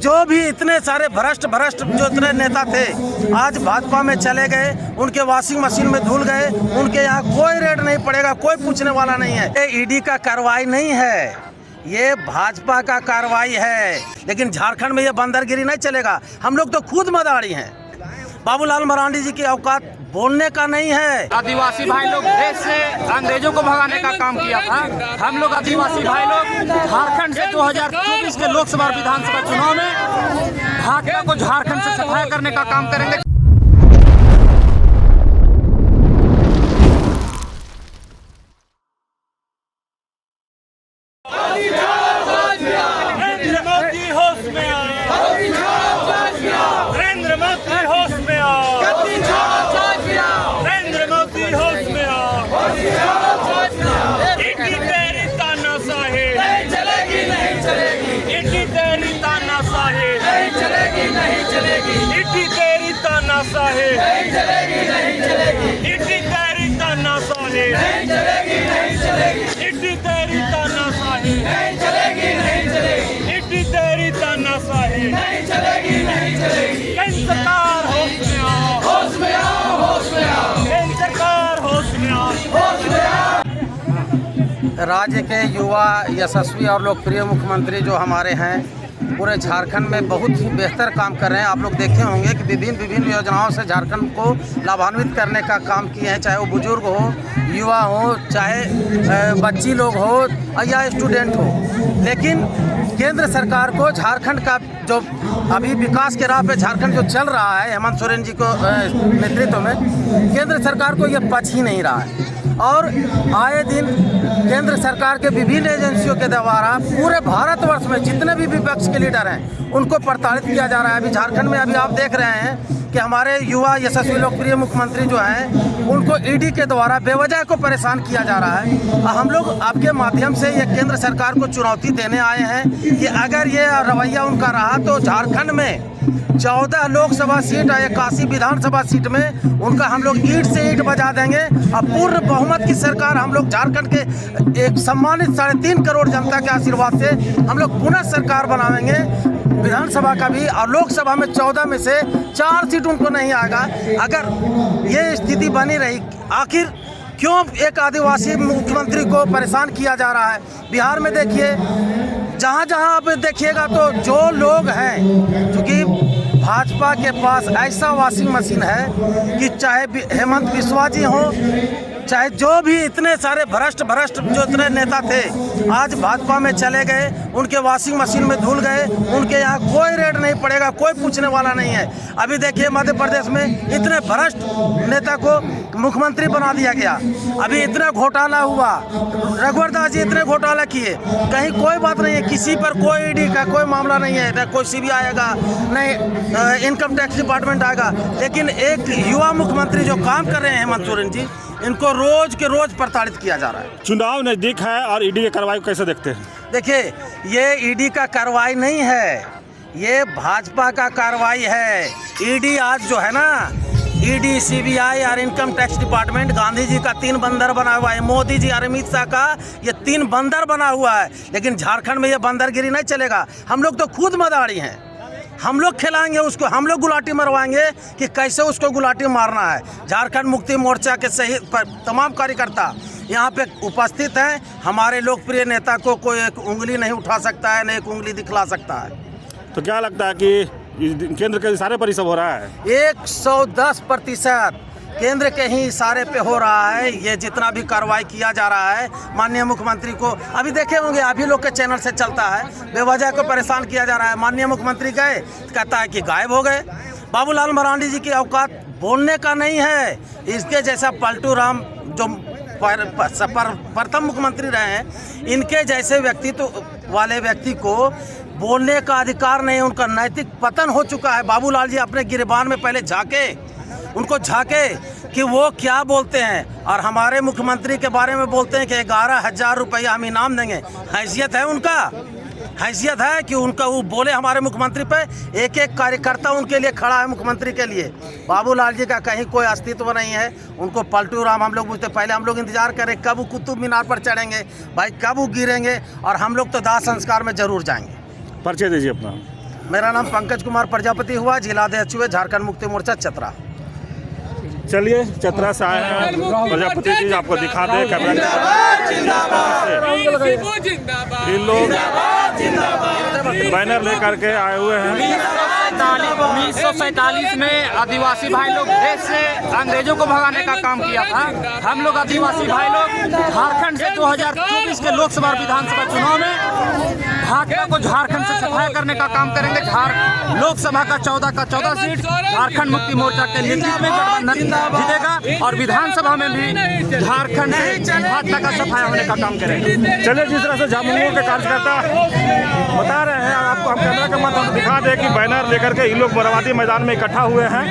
जो भी इतने सारे भ्रष्ट जो इतने नेता थे आज भाजपा में चले गए, उनके वॉशिंग मशीन में धुल गए। उनके यहाँ कोई रेड नहीं पड़ेगा, कोई पूछने वाला नहीं है। ये ईडी का कार्रवाई नहीं है, ये भाजपा का कार्रवाई है। लेकिन झारखंड में ये बंदरगिरी नहीं चलेगा। हम लोग तो खुद मदारी हैं। बाबूलाल मरांडी जी की औकात बोलने का नहीं है। आदिवासी भाई लोग देश से अंग्रेजों को भगाने का काम किया था। हम लोग आदिवासी भाई लोग झारखंड से 2024 के लोकसभा और विधानसभा चुनाव में भाजपा को झारखंड से सफाया करने का काम करेंगे। नरेंद्र मोदी होश में आओ, नरेंद्र मोदी होश में आओ, नरेंद्र मोदी होश में आओ। इतनी तेरी तानाशाही नहीं चलेगी, नहीं चलेगी। इतनी तेरी तानाशाही नहीं चलेगी, नहीं चलेगी। इतनी तेरी तानाशाही नहीं चलेगी, नहीं चलेगी। इतनी तेरी तानाशाही नहीं चलेगी, नहीं चलेगी। इतनी तेरी तानाशाही नहीं चलेगी, नहीं चलेगी। इतनी तेरी तानाशाही नहीं चलेगी, नहीं चलेगी। केंद्र सरकार होश में आओ, होश में आओ, होश में आओ। केंद्र सरकार होश में आओ, होश में आओ। राज्य के युवा यशस्वी और लोकप्रिय मुख्यमंत्री जो हमारे हैं, पूरे झारखंड में बहुत ही बेहतर काम कर रहे हैं। आप लोग देखे होंगे कि विभिन्न योजनाओं से झारखंड को लाभान्वित करने का काम किए हैं, चाहे वो बुजुर्ग हो, युवा हो, चाहे बच्ची लोग हो या स्टूडेंट हो। लेकिन केंद्र सरकार को झारखंड का जो अभी विकास के राह पे झारखंड जो चल रहा है हेमंत सोरेन जी को नेतृत्व में, केंद्र सरकार को ये पच ही नहीं रहा है। और आए दिन केंद्र सरकार के विभिन्न एजेंसियों के द्वारा पूरे भारतवर्ष में जितने भी विपक्ष के लीडर हैं उनको प्रताड़ित किया जा रहा है। अभी झारखंड में अभी आप देख रहे हैं कि हमारे युवा यशस्वी लोकप्रिय मुख्यमंत्री जो हैं उनको ईडी के द्वारा बेवजह को परेशान किया जा रहा है। हम लोग आपके माध्यम से ये केंद्र सरकार को चुनौती देने आए हैं कि अगर ये रवैया उनका रहा तो झारखंड में 14 लोकसभा सीट और 81 विधानसभा सीट में उनका हम लोग ईंट से ईंट बजा देंगे और पूर्ण बहुमत की सरकार हम लोग झारखंड के एक सम्मानित 3.5 करोड़ जनता के आशीर्वाद से हम लोग पुनः सरकार बनाएंगे। विधानसभा का भी और लोकसभा में 14 में से 4 सीट उनको नहीं आएगा। अगर ये स्थिति बनी रही, आखिर क्यों एक आदिवासी मुख्यमंत्री को परेशान किया जा रहा है? बिहार में देखिए, जहाँ आप देखिएगा तो जो लोग हैं, क्योंकि भाजपा के पास ऐसा वॉशिंग मशीन है कि चाहे हेमंत बिस्वा जी हो, चाहे जो भी इतने सारे भ्रष्ट जो इतने नेता थे आज भाजपा में चले गए, उनके वॉशिंग मशीन में धुल गए। उनके यहाँ कोई रेड नहीं पड़ेगा, कोई पूछने वाला नहीं है। अभी देखिए मध्य प्रदेश में इतने भ्रष्ट नेता को मुख्यमंत्री बना दिया गया। अभी इतना घोटाला हुआ, रघुवर दास जी इतने घोटाला किए, कहीं कोई बात नहीं है, किसी पर कोई ईडी का कोई मामला नहीं है, न कोई सीबीआई आएगा, नहीं इनकम टैक्स डिपार्टमेंट आएगा। लेकिन एक युवा मुख्यमंत्री जो काम कर रहे हैं हेमंत सोरेन जी, इनको रोज के रोज प्रताड़ित किया जा रहा है। चुनाव नजदीक है और ईडी की कार्रवाई को कैसे देखते हैं? देखिए, ये ईडी का कार्रवाई नहीं है, ये भाजपा का कार्रवाई है। ईडी आज जो है ना, ईडी, सीबीआई और income tax department Gandhi ji का 3 बंदर बना हुआ है, मोदी जी और अमित शाह का ये 3 बंदर बना हुआ है। लेकिन झारखंड में ये बंदरगिरी नहीं चलेगा। हम लोग तो खुद मदारी हैं, हम लोग खिलाएंगे उसको, हम लोग गुलाटी मरवाएंगे कि कैसे उसको गुलाटी मारना है। झारखंड मुक्ति मोर्चा के सही तमाम कार्यकर्ता यहाँ पे उपस्थित हैं। हमारे लोकप्रिय नेता को कोई एक उंगली नहीं उठा सकता है, न एक उंगली दिखला सकता है। तो क्या लगता है कि केंद्र के इशारे पर ही सब हो रहा है? 110% केंद्र के ही इशारे पे हो रहा है। ये जितना भी कार्रवाई किया जा रहा है माननीय मुख्यमंत्री को, अभी देखे होंगे आप ही लोग के चैनल से चलता है, बेवजह को परेशान किया जा रहा है। माननीय मुख्यमंत्री गए, कहता है कि गायब हो गए। बाबूलाल मरांडी जी की औकात बोलने का नहीं है। इसके जैसा पलटू राम जो प्रथम मुख्यमंत्री रहे हैं, इनके जैसे व्यक्तित्व वाले व्यक्ति को बोलने का अधिकार नहीं, उनका नैतिक पतन हो चुका है। बाबूलाल जी अपने गिरबान में पहले उनको झाके कि वो क्या बोलते हैं, और हमारे मुख्यमंत्री के बारे में बोलते हैं कि 11,000 रुपया हम इनाम देंगे। हैसियत है उनका? हैसियत है कि उनका वो बोले हमारे मुख्यमंत्री पे? एक कार्यकर्ता उनके लिए खड़ा है मुख्यमंत्री के लिए। बाबूलाल जी का कहीं कोई अस्तित्व नहीं है। उनको पलटू राम हम लोग पूछते, पहले हम लोग इंतजार करें कब वो कुतुब मीनार पर चढ़ेंगे भाई, कब वो गिरेंगे, और हम लोग तो दाह संस्कार में जरूर जाएंगे। परिचय दीजिए अपना। मेरा नाम पंकज कुमार प्रजापति हुआ, जिला अध्यक्ष हुए झारखंड मुक्ति मोर्चा चतरा। चलिए, चतरा से आए हैं प्रजापति जी, आपको दिखा दे कैमरा। ये लोग बैनर लेकर के आए हुए हैं। 1947 में आदिवासी भाई लोग देश से अंग्रेजों को भगाने का काम किया था। हम लोग आदिवासी भाई लोग झारखंड से 2024 के लोकसभा विधानसभा चुनाव में भाजपा को झारखंड से सफाया करने का काम करेंगे। लोकसभा का 14 सीट झारखंड मुक्ति मोर्चा के नेतृत्व में गठबंधन जीतेगा और विधानसभा में भी झारखंड से भाजपा का सफाया होने का काम करेंगे। चलिए, जिस तरह से झामुमो के कार्यकर्ता बता रहे हैं, आपको हम कैमरा के माध्यम से दिखा दें कि बैनर लेकर के ये लोग मोरहाबादी मैदान में इकट्ठा हुए हैं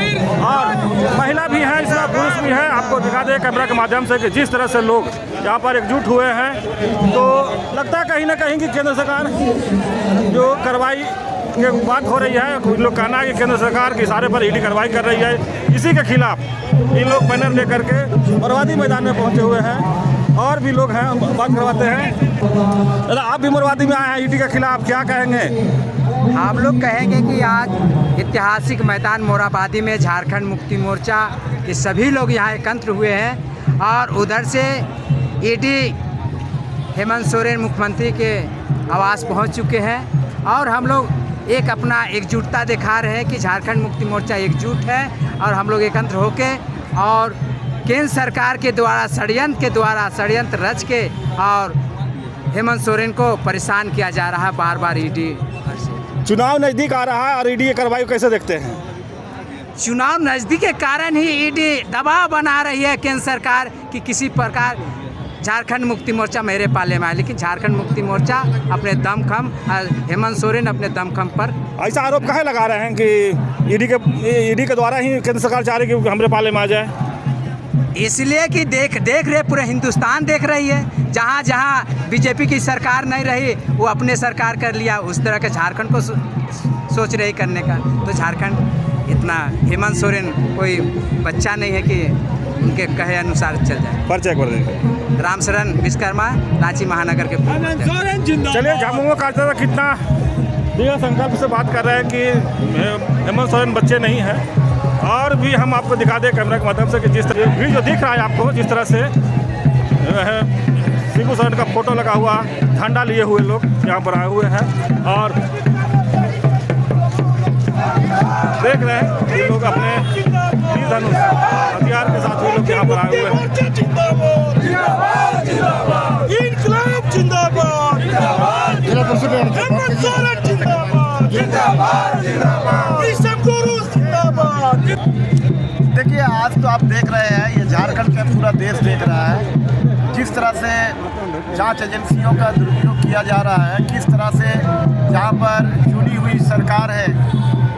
और महिला भी है, इसमें पुरुष भी है। आपको दिखा दें कैमरा के माध्यम से कि जिस तरह से लोग यहाँ पर एकजुट हुए हैं, तो लगता है कहीं ना कहीं कि केंद्र सरकार जो कार्रवाई की बात हो रही है, कुछ लोग कहना है कि केंद्र सरकार के इशारे पर ईडी कार्रवाई कर रही है। इसी के खिलाफ इन लोग बैनर लेकर के मोरहाबादी मैदान में पहुँचे हुए हैं। और भी लोग हैं, हम बात करवाते हैं। दादा, आप भी मोरहाबादी में आए हैं, ईडी के खिलाफ क्या कहेंगे? हम लोग कहेंगे कि आज ऐतिहासिक मैदान मोरहाबादी में झारखंड मुक्ति मोर्चा के सभी लोग यहाँ एकत्र हुए हैं और उधर से ईडी हेमंत सोरेन मुख्यमंत्री के आवास पहुँच चुके हैं और हम लोग एक अपना एकजुटता दिखा रहे हैं कि झारखंड मुक्ति मोर्चा एकजुट है और हम लोग एकत्र होके और केंद्र सरकार के द्वारा षड्यंत्र रच के और हेमंत सोरेन को परेशान किया जा रहा है बार बार ईडी। चुनाव नज़दीक आ रहा है और ईडी की कार्रवाई कैसे देखते हैं? चुनाव नज़दीक के कारण ही ईडी दबाव बना रही है केंद्र सरकार कि किसी प्रकार झारखंड मुक्ति मोर्चा मेरे पाले में आए, लेकिन झारखंड मुक्ति मोर्चा अपने दमखम, हेमंत सोरेन अपने दमखम पर ऐसा आरोप काहे लगा रहे हैं कि ईडी के द्वारा ही केंद्र सरकार चाह रही है कि हमारे पाले में आ जाए? इसलिए कि देख रहे पूरे हिंदुस्तान देख रही है, जहाँ जहाँ बीजेपी की सरकार नहीं रही वो अपने सरकार कर लिया, उस तरह के झारखंड को सोच रही करने का। तो झारखंड इतना हेमंत सोरेन कोई बच्चा नहीं है कि उनके कहे अनुसार चल जाए। परिचय कर देंगे। रामशरण विश्वकर्मा, रांची महानगर के। चलिए, झामुमो कार्यकर्ता कितना दृढ़ संकल्प से बात कर रहे हैं कि हेमंत सोरेन बच्चे नहीं हैं। और भी हम आपको दिखा दें कैमरा के माध्यम से कि जिस तरह भी जो दिख रहा है आपको, जिस तरह से शिबू सोरेन का फोटो लगा हुआ, झंडा लिए हुए लोग यहाँ पर आए हुए हैं और देख रहे हैं ये लोग अपने तीर धनुष हथियार के साथ ये लोग यहाँ पर आए हुए हैं। देखिए, आज तो आप देख रहे हैं, ये झारखंड का पूरा देश देख रहा है जिस तरह से जांच एजेंसियों का दुरुपयोग किया जा रहा है, किस तरह से जहां पर चुनी हुई सरकार है,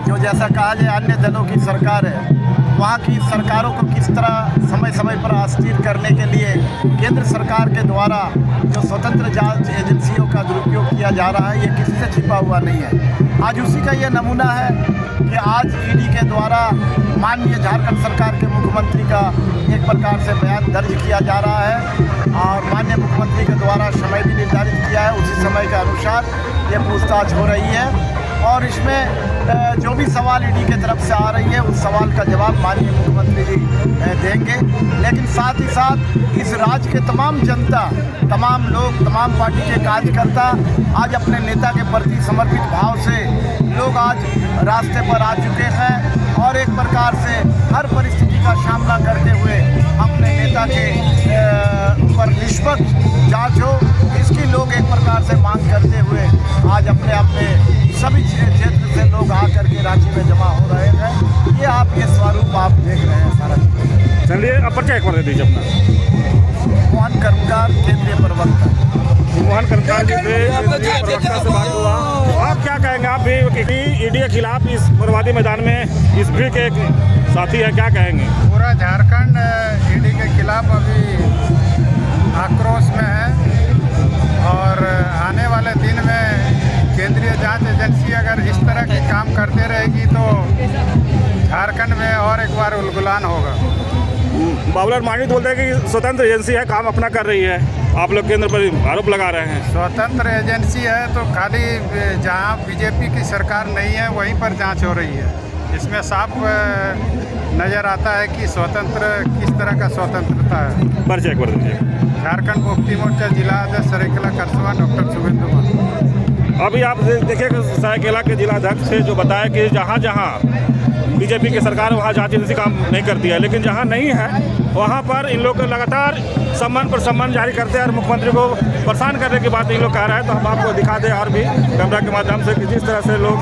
जो जैसा कहा जाए अन्य दलों की सरकार है, वहाँ की सरकारों को किस तरह समय समय पर अस्थिर करने के लिए केंद्र सरकार के द्वारा जो स्वतंत्र जांच एजेंसियों का दुरुपयोग किया जा रहा है, ये किसी से छिपा हुआ नहीं है। आज उसी का ये नमूना है कि आज ईडी के द्वारा माननीय झारखंड सरकार के मुख्यमंत्री का एक प्रकार से बयान दर्ज किया जा रहा है और माननीय मुख्यमंत्री के द्वारा समय भी निर्धारित किया है, उसी समय के अनुसार ये पूछताछ हो रही है और इसमें जो भी सवाल ईडी के तरफ से आ रही है उस सवाल का जवाब माननीय मुख्यमंत्री जी देंगे। लेकिन साथ ही साथ इस राज्य के तमाम जनता, तमाम लोग, तमाम पार्टी के कार्यकर्ता आज अपने नेता के प्रति समर्पित भाव से लोग आज रास्ते पर आ चुके हैं और एक प्रकार से हर परिस्थिति का सामना करते हुए अपने नेता के ऊपर निष्पक्ष जांच हो, इसकी लोग एक प्रकार से मांग करते हुए आज अपने सभी क्षेत्र से लोग आकर के रांची में जमा हो रहे हैं। ये आप ये स्वरूप आप देख रहे हैं सारा। चलिए, अब परिचय कर दीजिए अपना। मोहन कर्मकार, केंद्रीय प्रवक्ता। मोहन कर्मकार जी से केंद्रीय प्रवक्ता से बात हुआ। आप क्या कहेंगे? आप भी ईडी के खिलाफ इस मोरहाबादी मैदान में इस भीड़ के साथी हैं, क्या कहेंगे? पूरा झारखंड ईडी के खिलाफ अभी आक्रोश में है और आने वाले दिन में केंद्रीय जांच एजेंसी अगर इस तरह के काम करते रहेगी तो झारखंड में और एक बार उलगुलान होगा। बाबूलाल मांझी तो बोलते हैं कि स्वतंत्र एजेंसी है, काम अपना कर रही है। आप लोग केंद्र पर आरोप लगा रहे हैं। स्वतंत्र एजेंसी है तो खाली जहाँ बीजेपी की सरकार नहीं है वहीं पर जांच हो रही है। इसमें साफ नज़र आता है कि स्वतंत्र किस तरह का स्वतंत्रता है। परिचय कर दीजिए। झारखंड मुक्ति मोर्चा जिला अध्यक्ष सरायकेला करसवा डॉक्टर शुभेंदु महतो। अभी आप देखिए सरायकेला के जिलाध्यक्ष थे जो बताया कि जहाँ जहाँ बीजेपी की सरकार वहाँ जांच एजेंसी काम नहीं करती है, लेकिन जहाँ नहीं है वहाँ पर इन लोग लगातार सम्मान पर सम्मान जारी करते हैं और मुख्यमंत्री को परेशान करने की बात इन लोग कह रहे हैं। तो हम आपको दिखा दें और भी कैमरा के माध्यम से कि जिस तरह से लोग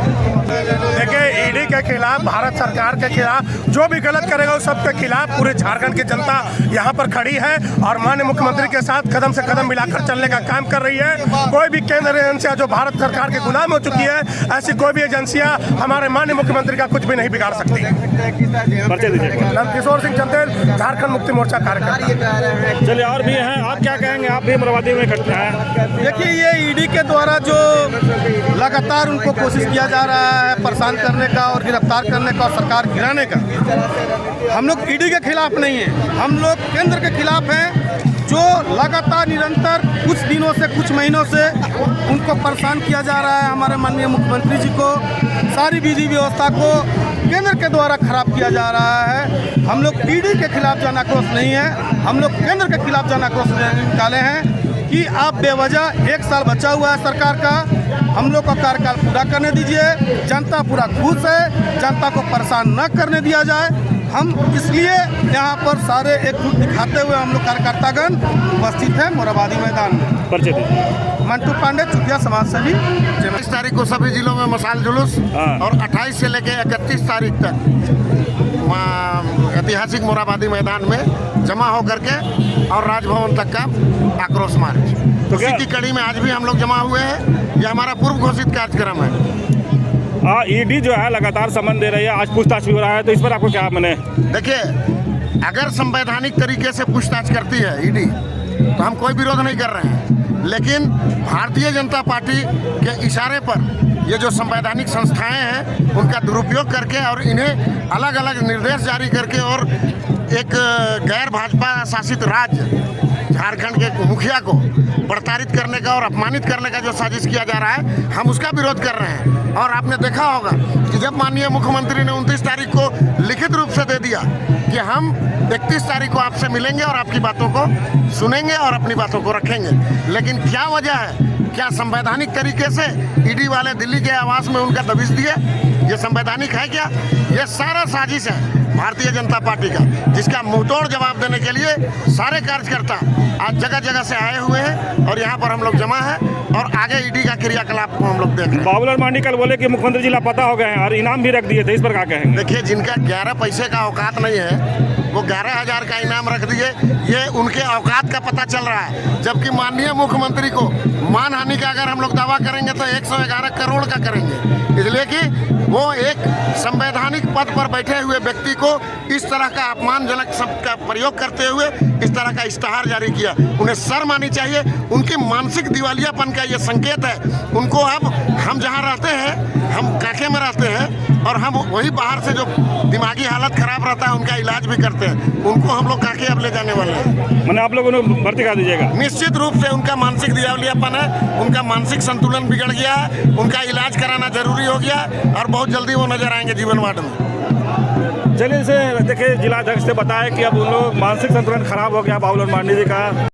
देखिए ईडी के खिलाफ, भारत सरकार के खिलाफ जो भी गलत करेगा उस सब के खिलाफ पूरे झारखंड की जनता यहाँ पर खड़ी है और माननीय मुख्यमंत्री के साथ कदम से कदम मिलाकर चलने का काम कर रही है। कोई भी केंद्र एजेंसियाँ जो भारत सरकार के गुलाम हो चुकी है, ऐसी कोई भी एजेंसियाँ हमारे माननीय मुख्यमंत्री का कुछ भी नहीं बिगाड़ सकती। परिचय दीजिए। किशोर सिंह चंदेल, झारखंड मुक्ति मोर्चा कार्यकर्ता। चलिए और भी हैं, आप क्या कहेंगे? आप भी अमरावती में इकट्ठा हैं। देखिए ये ईडी के द्वारा जो लगातार उनको कोशिश किया जा रहा है परेशान करने का और गिरफ्तार करने का और सरकार गिराने का, हम लोग ईडी के खिलाफ नहीं हैं, हम लोग केंद्र के खिलाफ हैं जो लगातार निरंतर कुछ दिनों से, कुछ महीनों से उनको परेशान किया जा रहा है। हमारे माननीय मुख्यमंत्री जी को, सारी विधि व्यवस्था को केंद्र के द्वारा खराब किया जा रहा है। हम लोग ईडी के खिलाफ जन आक्रोश नहीं है, हम लोग केंद्र के खिलाफ जन आक्रोश निकाले हैं कि आप बेवजह 1 साल बचा हुआ है सरकार का, हम लोग का कार्यकाल पूरा करने दीजिए। जनता पूरा खुश है, जनता को परेशान न करने दिया जाए। हम इसलिए यहाँ पर सारे एकजुट दिखाते हुए हम लोग कार्यकर्तागण उपस्थित हैं मोराबादी मैदान में। परिचय दीजिए। मंटू पांडे, चुटिया समाजसेवी। 23 तारीख को सभी जिलों में मशाल जुलूस और 28 से लेकर 31 तारीख तक वहाँ ऐतिहासिक मोराबादी मैदान में जमा होकर के और राजभवन तक का आक्रोश मार्च। तो इसी की कड़ी में आज भी हम लोग जमा हुए हैं। ये हमारा पूर्व घोषित कार्यक्रम है। ईडी जो है लगातार समन दे रही है, आज पूछताछ भी हो रहा है, तो इस पर आपको क्या माने? देखिए, अगर संवैधानिक तरीके से पूछताछ करती है ईडी तो हम कोई विरोध नहीं कर रहे हैं, लेकिन भारतीय जनता पार्टी के इशारे पर ये जो संवैधानिक संस्थाएं हैं उनका दुरुपयोग करके और इन्हें अलग अलग निर्देश जारी करके और एक गैर भाजपा शासित राज्य झारखंड के मुखिया को प्रताड़ित करने का और अपमानित करने का जो साजिश किया जा रहा है, हम उसका विरोध कर रहे हैं। और आपने देखा होगा कि जब माननीय मुख्यमंत्री ने 29 तारीख को लिखित रूप से दे दिया कि हम 31 तारीख को आपसे मिलेंगे और आपकी बातों को सुनेंगे और अपनी बातों को रखेंगे, लेकिन क्या वजह है? क्या संवैधानिक तरीके से ईडी वाले दिल्ली के आवास में उनका दबिश दिए? ये संवैधानिक है क्या? ये सारा साजिश है भारतीय जनता पार्टी का, जिसका मुंहतोड़ जवाब देने के लिए सारे कार्यकर्ता आज जगह जगह से आए हुए हैं और यहाँ पर हम लोग जमा है और आगे ईडी का क्रियाकलाप को हम लोग देख रहे हैं। बाबूलाल मांझी कल बोले कि मुख्यमंत्री जी लापता हो गए हैं और इनाम भी रख दिए थे, इस पर क्या कहेंगे? देखिए, जिनका 11 पैसे का औकात नहीं है वो 11,000 का इनाम रख दिए, ये उनके औकात का पता चल रहा है। जबकि माननीय मुख्यमंत्री को मानहानि का अगर हम लोग दावा करेंगे तो 111 करोड़ का करेंगे, इसलिए कि वो एक संवैधानिक पद पर बैठे हुए व्यक्ति को इस तरह का अपमानजनक शब्द का प्रयोग करते हुए इस तरह का इश्तहार जारी किया। उन्हें शर्म आनी चाहिए। उनकी मानसिक दिवालियापन का ये संकेत है। उनको अब हम जहाँ रहते हैं, हम काके में रहते हैं और हम वही बाहर से जो दिमागी हालत खराब रहता है उनका इलाज भी करते हैं, उनको हम लोग काके अब ले जाने वाले हैं। मैंने आप लोगों ने भर्ती कर दीजिएगा? निश्चित रूप से उनका मानसिक दिवालियापन है, उनका मानसिक संतुलन बिगड़ गया है, उनका इलाज कराना जरूरी हो गया और बहुत जल्दी वो नजर आएंगे जीवन वार्ड में। चलिए से देखिए, जिलाध्यक्ष से बताया कि अब उन लोग मानसिक संतुलन खराब हो गया बाबूलाल मांझी जी का।